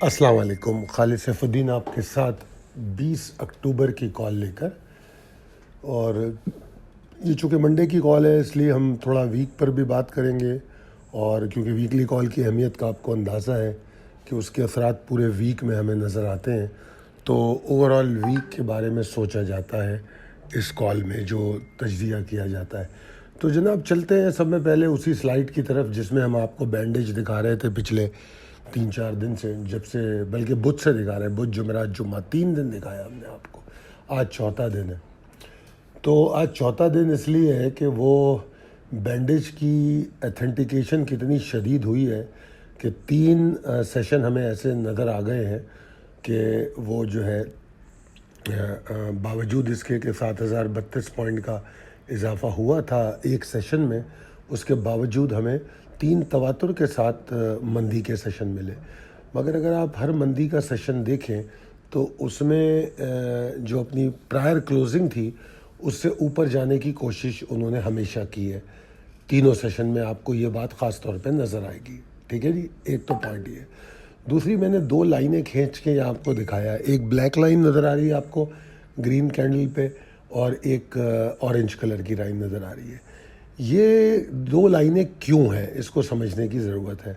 अस्सलाम वालेकुम। खालिद सैफुद्दीन आपके साथ 20 अक्टूबर की कॉल लेकर। और ये चूँकि मंडे की कॉल है इसलिए हम थोड़ा वीक पर भी बात करेंगे, और क्योंकि वीकली कॉल की अहमियत का आपको अंदाज़ा है कि उसके असरात पूरे वीक में हमें नज़र आते हैं, तो ओवरऑल वीक के बारे में सोचा जाता है इस कॉल में, जो तजज़िया किया जाता है। तो जनाब चलते हैं सब में पहले उसी स्लाइड की तरफ जिसमें हम आपको बैंडेज दिखा रहे थे पिछले 3-4 दिन से, जब से, बल्कि बुध से दिखा रहे हैं, बुध जुमेरात जुम्मा 3 दिन दिखाया हमने आपको। आज चौथा दिन है। तो आज चौथा दिन इसलिए है कि वो बैंडेज की अथेंटिकेशन कितनी शदीद हुई है कि 3 सेशन हमें ऐसे नज़र आ गए हैं कि वो जो है बावजूद इसके कि 7,032 पॉइंट का इजाफ़ा हुआ था एक सेशन में, उसके बावजूद हमें 3 तवातुर के साथ मंदी के सेशन मिले। मगर अगर आप हर मंदी का सेशन देखें तो उसमें जो अपनी प्रायर क्लोजिंग थी उससे ऊपर जाने की कोशिश उन्होंने हमेशा की है। तीनों सेशन में आपको ये बात ख़ास तौर पे नज़र आएगी। ठीक है जी, एक तो पॉइंट ये। दूसरी, मैंने 2 लाइनें खींच के यहाँ आपको दिखाया है। एक ब्लैक लाइन नज़र आ रही है आपको ग्रीन कैंडल पे, और एक ऑरेंज कलर की लाइन नज़र आ रही है। ये 2 लाइनें क्यों हैं इसको समझने की ज़रूरत है।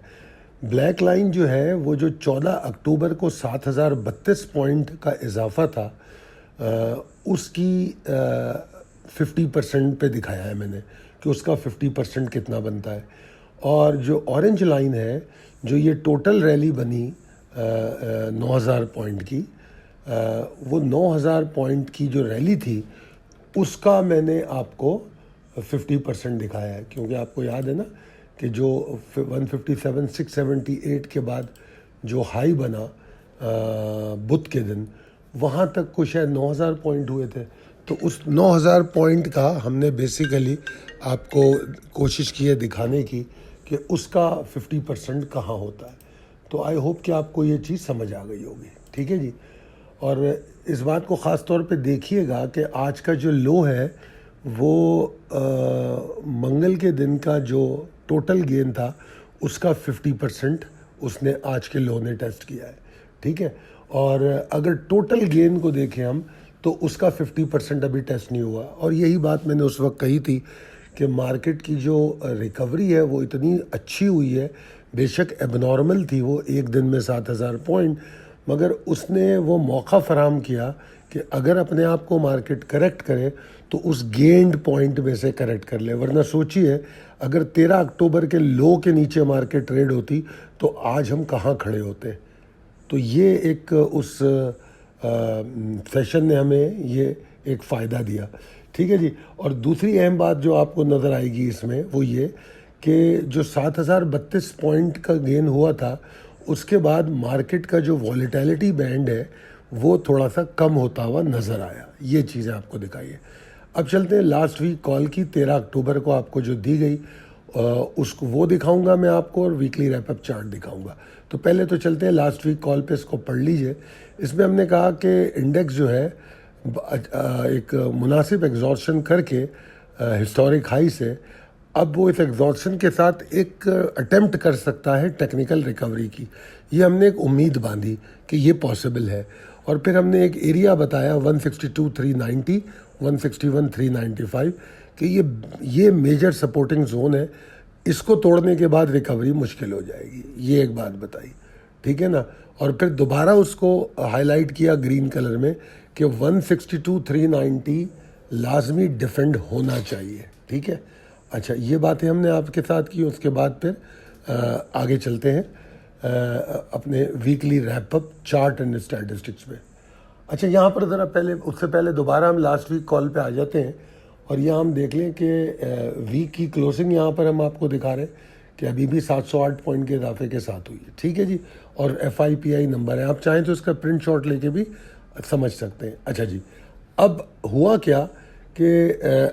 ब्लैक लाइन जो है वो जो 14 अक्टूबर को 7,032 पॉइंट का इजाफा था, उसकी 50% पे दिखाया है मैंने कि उसका 50% कितना बनता है। और जो ऑरेंज लाइन है, जो ये टोटल रैली बनी 9,000 पॉइंट की, वो 9,000 पॉइंट की जो रैली थी उसका मैंने आपको 50% दिखाया है। क्योंकि आपको याद है ना कि जो 157,678 के बाद जो हाई बना बुध के दिन, वहाँ तक कुछ शायद 9,000 पॉइंट हुए थे। तो उस 9,000 पॉइंट का हमने बेसिकली आपको कोशिश की है दिखाने की कि उसका 50% कहाँ होता है। तो आई होप कि आपको ये चीज़ समझ आ गई होगी। ठीक है जी। और इस बात को ख़ास तौर पे देखिएगा कि आज का जो लो है वो मंगल के दिन का जो टोटल गेन था उसका 50% उसने आज के लो ने टेस्ट किया है। ठीक है। और अगर टोटल गेन को देखें हम तो उसका 50% अभी टेस्ट नहीं हुआ। और यही बात मैंने उस वक्त कही थी कि मार्केट की जो रिकवरी है वो इतनी अच्छी हुई है, बेशक एबनॉर्मल थी वो एक दिन में 7,000 पॉइंट, मगर उसने वो मौका फराहम किया कि अगर अपने आप को मार्केट करेक्ट करे तो उस गेंड पॉइंट में से करेक्ट कर ले। वरना सोचिए, अगर 13 अक्टूबर के लो के नीचे मार्केट ट्रेड होती तो आज हम कहाँ खड़े होते। तो ये एक उस सेशन ने हमें ये एक फ़ायदा दिया। ठीक है जी। और दूसरी अहम बात जो आपको नज़र आएगी इसमें वो ये कि जो 7,032 पॉइंट का गेन हुआ था उसके बाद मार्केट का जो वॉलेटिलिटी बैंड है वो थोड़ा सा कम होता हुआ नज़र आया। ये चीज़ें आपको दिखाई है। अब चलते हैं लास्ट वीक कॉल की 13 अक्टूबर को आपको जो दी गई उसको वो दिखाऊंगा मैं आपको, और वीकली रैपअप चार्ट दिखाऊंगा। तो पहले तो चलते हैं लास्ट वीक कॉल पे, इसको पढ़ लीजिए। इसमें हमने कहा कि इंडेक्स जो है एक मुनासिब एग्जॉर्शन करके हिस्टोरिक हाई से अब वो इस एग्जॉर्शन के साथ एक अटेम्प्ट कर सकता है टेक्निकल रिकवरी की। ये हमने एक उम्मीद बांधी कि ये पॉसिबल है। और फिर हमने एक एरिया बताया 162,390, 161,395 कि ये मेजर सपोर्टिंग जोन है, इसको तोड़ने के बाद रिकवरी मुश्किल हो जाएगी। ये एक बात बताई। ठीक है ना। और फिर दोबारा उसको हाईलाइट किया ग्रीन कलर में कि 162,390 लाजमी डिफेंड होना चाहिए। ठीक है। अच्छा, ये बातें हमने आपके साथ की। उसके बाद फिर आगे चलते हैं अपने weekly wrap up chart and statistics में। अच्छा, यहाँ पर ज़रा पहले, उससे पहले दोबारा हम लास्ट वीक कॉल पे आ जाते हैं और यहाँ हम देख लें कि वीक की क्लोजिंग यहाँ पर हम आपको दिखा रहे हैं कि अभी भी 708 पॉइंट के इजाफे के साथ हुई है। ठीक है जी। और FIPI नंबर है, आप चाहें तो इसका प्रिंट शॉट लेके भी समझ सकते हैं। अच्छा जी, अब हुआ क्या कि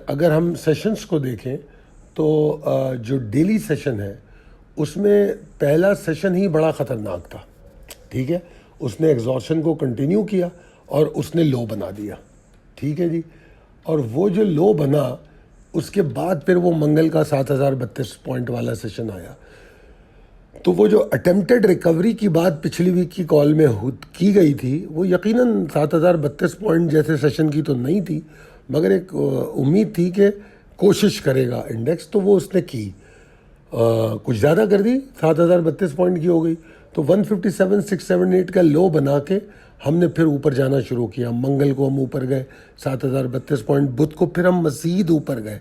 अगर हम सेशंस को देखें तो जो डेली सेशन है उसमें पहला सेशन ही बड़ा ख़तरनाक था। ठीक है। उसने एग्जॉर्शन को कंटिन्यू किया और उसने लो बना दिया। ठीक है जी। और वो जो लो बना उसके बाद फिर वो मंगल का 7,032 पॉइंट वाला सेशन आया। तो वो जो अटेम्प्टेड रिकवरी की बात पिछली वीक की कॉल में की गई थी, वो यकीनन 7032 पॉइंट जैसे सेशन की तो नहीं थी, मगर एक उम्मीद थी कि कोशिश करेगा इंडेक्स, तो वो उसने की। कुछ ज़्यादा कर दी, 7032 पॉइंट की हो गई, तो 157,678 का लो बना के हमने फिर ऊपर जाना शुरू किया। मंगल को हम ऊपर गए 7032 पॉइंट, बुध को फिर हम मज़ीद ऊपर गए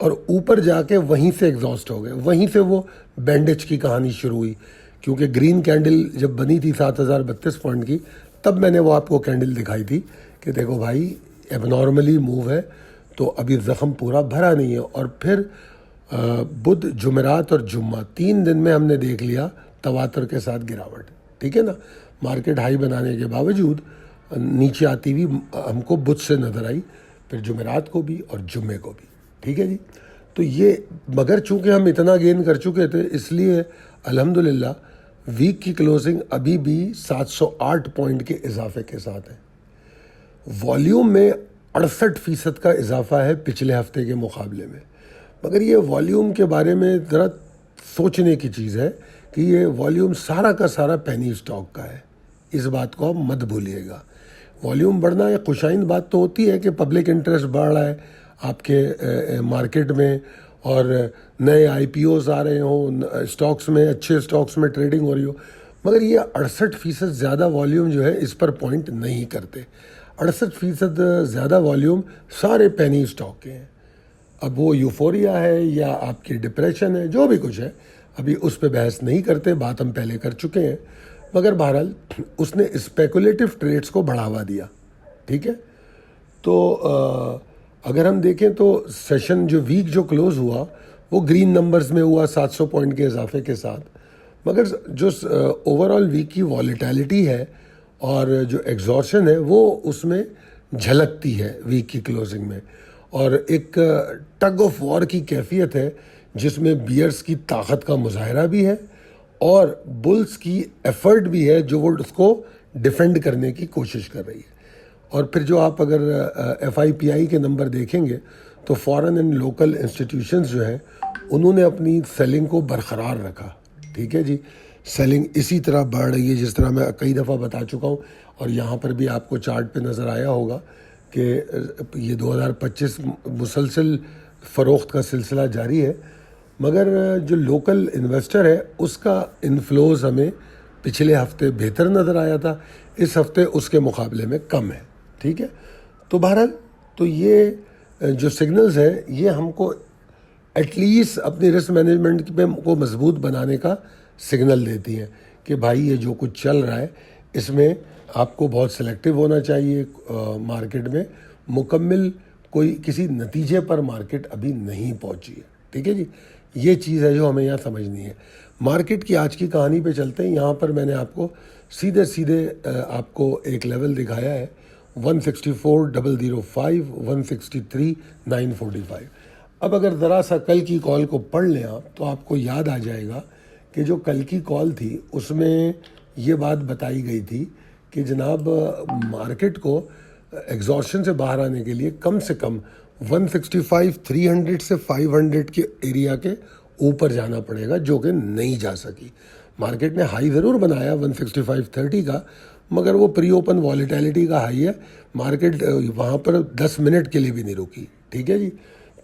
और ऊपर जाके वहीं से एग्जॉस्ट हो गए। वहीं से वो बैंडेज की कहानी शुरू हुई, क्योंकि ग्रीन कैंडल जब बनी थी 7032 पॉइंट की, तब मैंने वो आपको कैंडल दिखाई थी कि देखो भाई एबनॉर्मली मूव है, तो अभी ज़ख़म पूरा भरा नहीं है। और फिर बुध, जुमेरात और जुम्मा 3 दिन में हमने देख लिया तवातर के साथ गिरावट, ठीक है ना। मार्केट हाई बनाने के बावजूद नीचे आती हुई हमको बुध से नज़र आई, फिर जुमेरात को भी और जुम्मे को भी, ठीक है जी। तो ये, मगर चूंकि हम इतना गेन कर चुके थे, इसलिए अल्हम्दुलिल्लाह वीक की क्लोजिंग अभी भी 708 पॉइंट के इजाफे के साथ है। वॉल्यूम में 68% का इजाफा है पिछले हफ्ते के मुकाबले में। मगर ये वॉल्यूम के बारे में ज़रा सोचने की चीज़ है कि ये वॉल्यूम सारा का सारा पेनी स्टॉक का है, इस बात को आप मत भूलिएगा। वॉल्यूम बढ़ना एक खुशाइन बात तो होती है कि पब्लिक इंटरेस्ट बढ़ रहा है आपके मार्केट में, और नए IPOs आ रहे हों, स्टॉक्स में, अच्छे स्टॉक्स में ट्रेडिंग हो रही हो, मगर ये 68% ज़्यादा वॉल्यूम जो है इस पर पॉइंट नहीं करते। 68% ज़्यादा वॉल्यूम सारे पेनी स्टॉक के हैं। अब वो यूफोरिया है या आपकी डिप्रेशन है, जो भी कुछ है, अभी उस पर बहस नहीं करते, बात हम पहले कर चुके हैं। मगर बहरहाल उसने स्पेकुलेटिव ट्रेड्स को बढ़ावा दिया, ठीक है। तो अगर हम देखें तो सेशन जो वीक जो क्लोज हुआ वो ग्रीन नंबर्स में हुआ 700 पॉइंट के इजाफे के साथ, मगर जो ओवरऑल वीक की वॉलेटिलिटी है और जो एग्जॉर्शन है वो उसमें झलकती है वीक की क्लोजिंग में। और एक टग ऑफ वॉर की कैफियत है जिसमें बियर्स की ताकत का मुजाहरा भी है और बुल्स की एफर्ट भी है जो वो उसको डिफेंड करने की कोशिश कर रही है। और फिर जो आप अगर FIPI के नंबर देखेंगे तो फॉरेन एंड लोकल इंस्टीट्यूशंस जो है उन्होंने अपनी सेलिंग को बरकरार रखा, ठीक है जी। सेलिंग इसी तरह बढ़ रही है जिस तरह मैं कई दफ़ा बता चुका हूँ, और यहाँ पर भी आपको चार्ट पे नज़र आया होगा कि ये 2025 मुसलसल फ़रोख्त का सिलसिला जारी है, मगर जो लोकल इन्वेस्टर है उसका इन्फ्लोज़ हमें पिछले हफ्ते बेहतर नज़र आया था, इस हफ्ते उसके मुकाबले में कम है, ठीक है। तो बहरहाल तो ये जो सिग्नल्स है ये हमको एटलीस्ट अपनी रिस्क मैनेजमेंट पे को मजबूत बनाने का सिग्नल देती है कि भाई ये जो कुछ चल रहा है इसमें आपको बहुत सिलेक्टिव होना चाहिए। मार्केट में मुकम्मल कोई किसी नतीजे पर मार्केट अभी नहीं पहुंची है, ठीक है जी। ये चीज़ है जो हमें यहाँ समझनी है। मार्केट की आज की कहानी पे चलते हैं। यहाँ पर मैंने आपको सीधे सीधे आपको एक लेवल दिखाया है 164,005, 163,945। अब अगर ज़रा सा कल की कॉल को पढ़ लें आप तो आपको याद आ जाएगा कि जो कल की कॉल थी उसमें ये बात बताई गई थी कि जनाब मार्केट को एग्जॉर्शन से बाहर आने के लिए कम से कम 165, 300 से 500 के एरिया के ऊपर जाना पड़ेगा, जो कि नहीं जा सकी। मार्केट ने हाई ज़रूर बनाया 165.30 का, मगर वो प्री ओपन वॉलेटिलिटी का हाई है। मार्केट वहाँ पर 10 मिनट के लिए भी नहीं रुकी, ठीक है जी।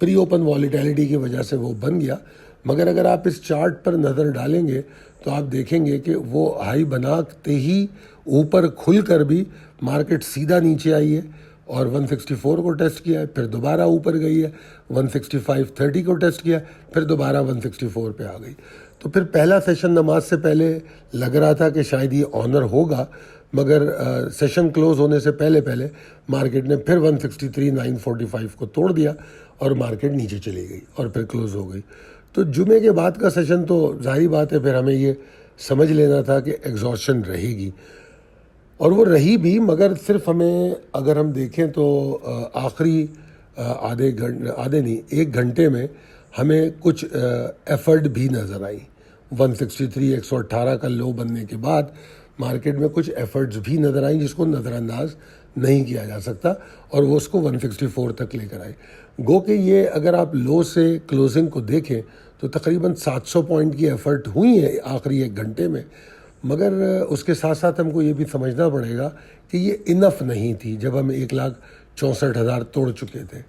प्री ओपन वॉलेटिलिटी की वजह से वो बन गया। मगर अगर आप इस चार्ट पर नज़र डालेंगे तो आप देखेंगे कि वो हाई बनाते ही ऊपर खुलकर भी मार्केट सीधा नीचे आई है और 164 को टेस्ट किया है, फिर दोबारा ऊपर गई है, 165.30 को टेस्ट किया, फिर दोबारा 164 पे आ गई। तो फिर पहला सेशन नमाज से पहले लग रहा था कि शायद ये ऑनर होगा, मगर सेशन क्लोज होने से पहले पहले मार्केट ने फिर 163,945 को तोड़ दिया और मार्केट नीचे चली गई और फिर क्लोज हो गई। तो जुमे के बाद का सेशन तो जाहिर बात है फिर हमें ये समझ लेना था कि एग्जॉर्शन रहेगी, और वो रही भी, मगर सिर्फ हमें अगर हम देखें तो आखिरी आधे नहीं 1 घंटे में हमें कुछ एफर्ट भी नज़र आई। 163, 118 का लो बनने के बाद मार्केट में कुछ एफर्ट्स भी नज़र आई जिसको नज़रअंदाज नहीं किया जा सकता, और वो उसको 164 तक लेकर आए। गो कि ये अगर आप लो से क्लोजिंग को देखें तो तकरीबन 700 पॉइंट की एफ़र्ट हुई है आखिरी 1 घंटे में। मगर उसके साथ साथ हमको ये भी समझना पड़ेगा कि ये इनफ नहीं थी जब हम 1,64,000 तोड़ चुके थे।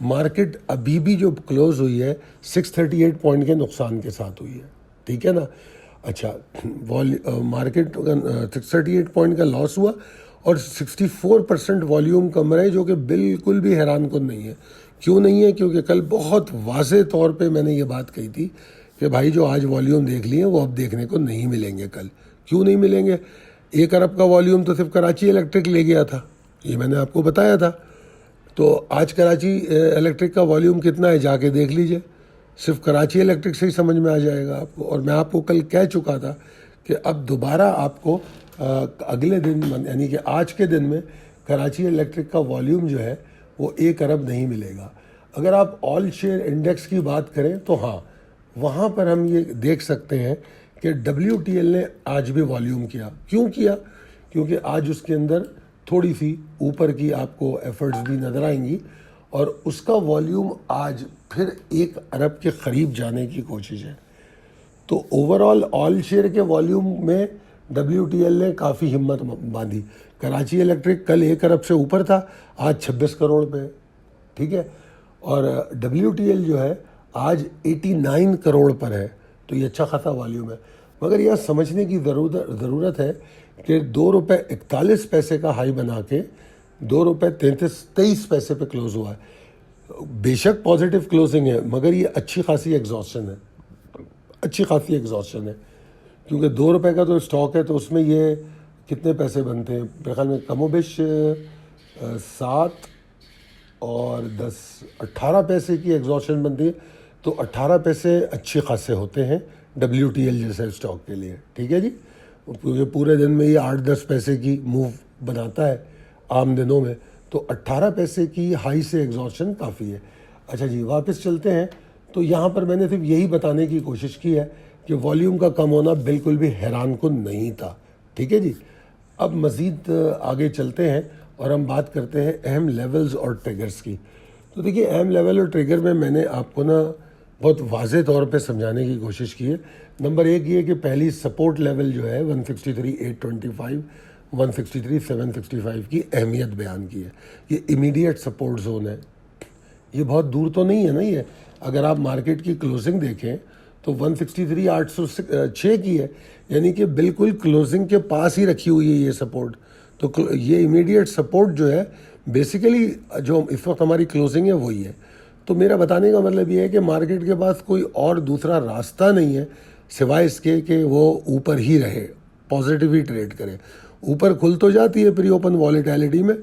मार्केट अभी भी जो क्लोज हुई है 638 पॉइंट के नुकसान के साथ हुई है, ठीक है ना। अच्छा, मार्केट 638 पॉइंट का लॉस हुआ और 64% वॉल्यूम कम रहे, जो कि बिल्कुल भी हैरानकुन नहीं है। क्यों नहीं है? क्योंकि कल बहुत वाज़े तौर पे मैंने ये बात कही थी कि भाई जो आज वॉल्यूम देख लिए वो अब देखने को नहीं मिलेंगे कल। क्यों नहीं मिलेंगे? 1 अरब का वॉल्यूम तो सिर्फ कराची इलेक्ट्रिक ले गया था, ये मैंने आपको बताया था। तो आज कराची इलेक्ट्रिक का वॉल्यूम कितना है जाके देख लीजिए, सिर्फ कराची इलेक्ट्रिक से ही समझ में आ जाएगा आपको। और मैं आपको कल कह चुका था कि अब दोबारा आपको अगले दिन यानी कि आज के दिन में कराची इलेक्ट्रिक का वॉल्यूम जो है वो 1 अरब नहीं मिलेगा। अगर आप ऑल शेयर इंडेक्स की बात करें तो हाँ, वहाँ पर हम ये देख सकते हैं कि WTL ने आज भी वॉल्यूम किया। क्यों किया? क्योंकि आज उसके अंदर थोड़ी सी ऊपर की आपको एफर्ट्स भी नज़र आएंगी और उसका वॉल्यूम आज फिर 1 अरब के करीब जाने की कोशिश है। तो ओवरऑल ऑल शेयर के वॉल्यूम में WTL ने काफ़ी हिम्मत बांधी। कराची इलेक्ट्रिक कल 1 अरब से ऊपर था, आज 26 करोड़ पे, ठीक है। और WTL जो है आज 89 करोड़ पर है, तो ये अच्छा खासा वॉल्यूम है। मगर यह समझने की ज़रूरत है कि 2 रुपये 41 पैसे का हाई बना के 2 रुपये 23 पैसे पे क्लोज हुआ है। बेशक पॉजिटिव क्लोजिंग है, मगर ये अच्छी खासी एग्जॉस्शन है, अच्छी खासी एग्जॉस्शन है। क्योंकि 2 रुपये का तो स्टॉक है, तो उसमें ये कितने पैसे बनते हैं? मेरे ख्याल में कमोबेश 7 और 10 18 पैसे की एग्जॉस्शन बनती है। तो 18 पैसे अच्छे खासे होते हैं WTL जैसे स्टॉक के लिए, ठीक है जी। क्योंकि पूरे दिन में ये 8-10 पैसे की मूव बनाता है आम दिनों में, तो 18 पैसे की हाई से एग्जॉस्शन काफ़ी है। अच्छा जी, वापस चलते हैं। तो यहाँ पर मैंने सिर्फ यही बताने की कोशिश की है कि वॉल्यूम का कम होना बिल्कुल भी हैरानकुन नहीं था, ठीक है जी। अब मज़ीद आगे चलते हैं और हम बात करते हैं अहम लेवल्स और ट्रिगर्स की। तो देखिए, अहम लेवल और ट्रिगर में मैंने आपको ना बहुत वाज़े तौर पे समझाने की कोशिश की है। नंबर 1 ये कि पहली सपोर्ट लेवल जो है 163,825, 163,765 की अहमियत बयान की है। ये इमीडिएट सपोर्ट जोन है, ये बहुत दूर तो नहीं है ना। ये अगर आप मार्केट की क्लोजिंग देखें तो 163,806 की है, यानी कि बिल्कुल क्लोजिंग के पास ही रखी हुई है ये सपोर्ट। तो ये इमीडिएट सपोर्ट जो है बेसिकली जो इस वक्त हमारी क्लोजिंग है वही है। तो मेरा बताने का मतलब ये है कि मार्केट के पास कोई और दूसरा रास्ता नहीं है सिवाय इसके कि वो ऊपर ही रहे, पॉजिटिव ही ट्रेड करे। ऊपर खुल तो जाती है प्री ओपन वॉलेटिलिटी में,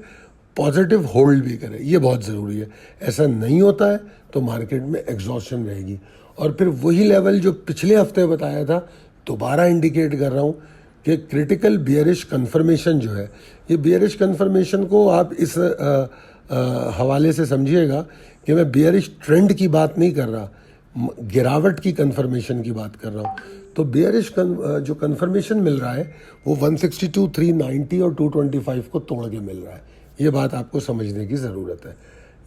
पॉजिटिव होल्ड भी करे, ये बहुत ज़रूरी है। ऐसा नहीं होता है तो मार्केट में एग्जॉस्शन रहेगी। और फिर वही लेवल जो पिछले हफ्ते बताया था, दोबारा इंडिकेट कर रहा हूँ कि क्रिटिकल बियरिश कन्फर्मेशन जो है, ये बियरिश कन्फर्मेशन को आप इस हवाले से समझिएगा कि मैं बियरिश ट्रेंड की बात नहीं कर रहा, गिरावट की कन्फर्मेशन की बात कर रहा हूँ। तो बियरिश जो कन्फर्मेशन मिल रहा है वो 162, 390 और 225 को तोड़ के मिल रहा है। ये बात आपको समझने की ज़रूरत है।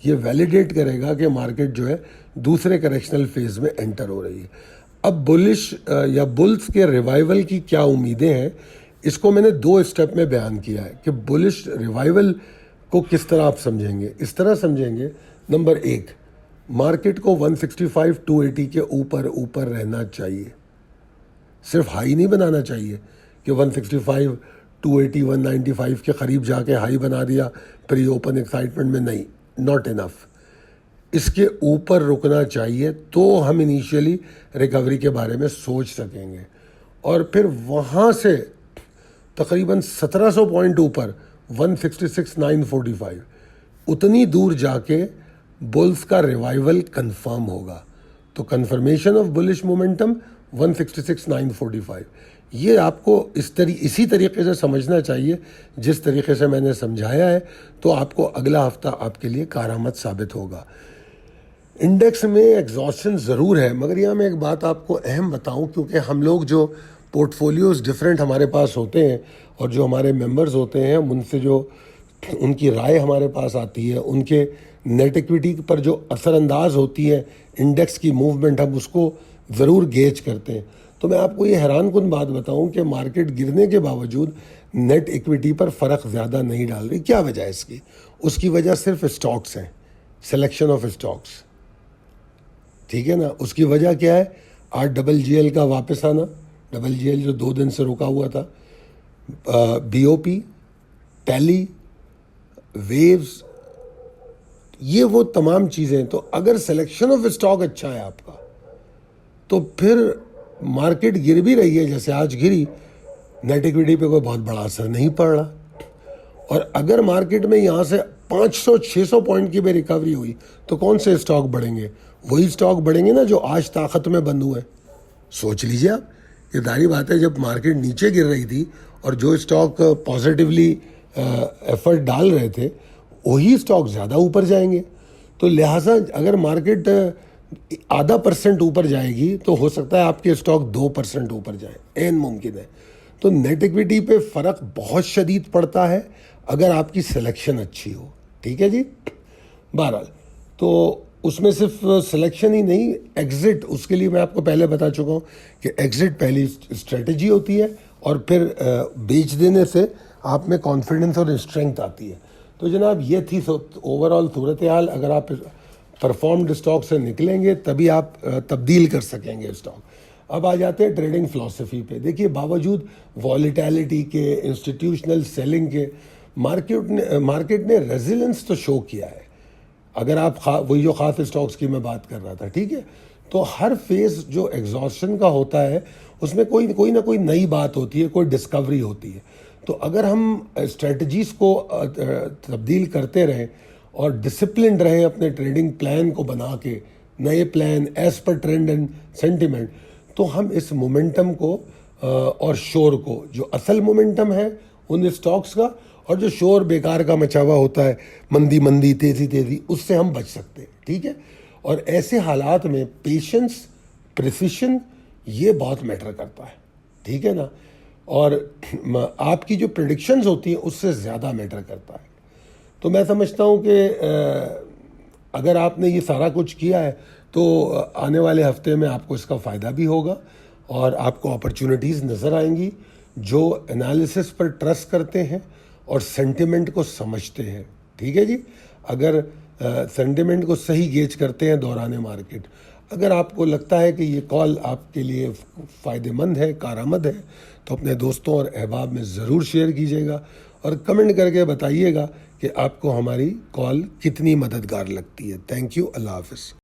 ये वैलिडेट करेगा कि मार्केट जो है दूसरे करेक्शनल फेज में एंटर हो रही है। अब बुलिश या बुल्स के रिवाइवल की क्या उम्मीदें हैं, इसको मैंने 2 स्टेप में बयान किया है कि बुलिश रिवाइवल को किस तरह आप समझेंगे। इस तरह समझेंगे, नंबर 1, मार्केट को 165, 280 के ऊपर रहना चाहिए। सिर्फ हाई नहीं बनाना चाहिए कि 165, 280, 195 के करीब जाके हाई बना दिया प्री ओपन एक्साइटमेंट में, नहीं, नॉट इनफ। इसके ऊपर रुकना चाहिए तो हम इनिशियली रिकवरी के बारे में सोच सकेंगे। और फिर वहाँ से तकरीबन 1700 पॉइंट ऊपर 166,945, उतनी दूर जाके बुल्स का रिवाइवल कंफर्म होगा। तो कंफर्मेशन ऑफ बुलिश मोमेंटम 166,945, ये आपको इसी तरीके से समझना चाहिए जिस तरीके से मैंने समझाया है, तो आपको अगला हफ्ता आपके लिए कारआमद साबित होगा। इंडेक्स में एग्जॉस्शन ज़रूर है, मगर यहाँ मैं एक बात आपको अहम बताऊं, क्योंकि हम लोग जो पोर्टफोलियोज़ डिफरेंट हमारे पास होते हैं और जो हमारे मेंबर्स होते हैं, उनसे जो उनकी राय हमारे पास आती है, उनके नेट इक्विटी पर जो असरअंदाज होती है इंडेक्स की मूवमेंट, हम उसको ज़रूर गेज करते हैं। तो मैं आपको ये हैरानकुन बात बताऊं कि मार्केट गिरने के बावजूद नेट इक्विटी पर फ़र्क ज़्यादा नहीं डाल रही। क्या वजह है इसकी? उसकी वजह सिर्फ स्टॉक्स हैं, सिलेक्शन ऑफ स्टॉक्स, ठीक है ना। उसकी वजह क्या है? आज डबल का वापस आना, डबल जो 2 दिन से रुका हुआ था, BOP, टैली, वेव्स, ये वो तमाम चीज़ें। तो अगर सिलेक्शन ऑफ स्टॉक अच्छा है आपका, तो फिर मार्केट गिर भी रही है जैसे आज गिरी, नेट इक्विटी पे कोई बहुत बड़ा असर नहीं पड़ रहा। और अगर मार्केट में यहाँ से 500-600 पॉइंट की भी रिकवरी हुई तो कौन से स्टॉक बढ़ेंगे? वही स्टॉक बढ़ेंगे ना जो आज ताकत में बंद हुए। सोच लीजिए आप, ये सारी बातें जब मार्केट नीचे गिर रही थी और जो स्टॉक पॉजिटिवली एफर्ट डाल रहे थे वही स्टॉक ज़्यादा ऊपर जाएंगे। तो लिहाजा अगर मार्केट आधा % ऊपर जाएगी तो हो सकता है आपके स्टॉक 2% ऊपर जाए, एन मुमकिन है। तो नेट इक्विटी पे फ़र्क बहुत शदीद पड़ता है अगर आपकी सिलेक्शन अच्छी हो, ठीक है जी। बहरहाल, तो उसमें सिर्फ सिलेक्शन ही नहीं, एग्ज़िट, उसके लिए मैं आपको पहले बता चुका हूँ कि एग्ज़िट पहली स्ट्रेटजी होती है और फिर बेच देने से आप में कॉन्फिडेंस और स्ट्रेंथ आती है। तो जनाब ये थी ओवरऑल सूरत हाल। अगर आप परफॉर्म्ड स्टॉक से निकलेंगे तभी आप तब्दील कर सकेंगे स्टॉक। अब आ जाते हैं ट्रेडिंग फ़िलासफ़ी पे। देखिए, बावजूद वॉलीटैलिटी के, इंस्टीट्यूशनल सेलिंग के, मार्केट ने रेजिलेंस तो शो किया है। अगर आप वही जो ख़ास स्टॉक्स की मैं बात कर रहा था, ठीक है, तो हर फेज़ जो एग्जॉस्शन का होता है उसमें कोई ना कोई नई बात होती है, कोई डिस्कवरी होती है। तो अगर हम स्ट्रेटजीज़ को तब्दील करते रहें और डिसिप्लिन रहें अपने ट्रेडिंग प्लान को बना के, नए plan as per trend and sentiment, तो हम इस मोमेंटम को और शोर को, जो असल मोमेंटम है उन स्टॉक्स का और जो शोर बेकार का मचा हुआ होता है, मंदी तेज़ी, उससे हम बच सकते हैं, ठीक है। और ऐसे हालात में पेशेंस, प्रिसिशन, ये बहुत मैटर करता है, ठीक है ना। और आपकी जो प्रेडिक्शंस होती हैं उससे ज़्यादा मैटर करता है। तो मैं समझता हूँ कि अगर आपने ये सारा कुछ किया है तो आने वाले हफ्ते में आपको इसका फ़ायदा भी होगा और आपको अपॉर्चुनिटीज़ नज़र आएंगी जो एनालिसिस पर ट्रस्ट करते हैं और सेंटिमेंट को समझते हैं, ठीक है जी। अगर सेंटिमेंट को सही गेज करते हैं दौरान मार्केट, अगर आपको लगता है कि ये कॉल आपके लिए फ़ायदेमंद है, कारआमद है, तो अपने दोस्तों और अहबाब में ज़रूर शेयर कीजिएगा और कमेंट करके बताइएगा कि आपको हमारी कॉल कितनी मददगार लगती है। थैंक यू, अल्लाह हाफ़िज़।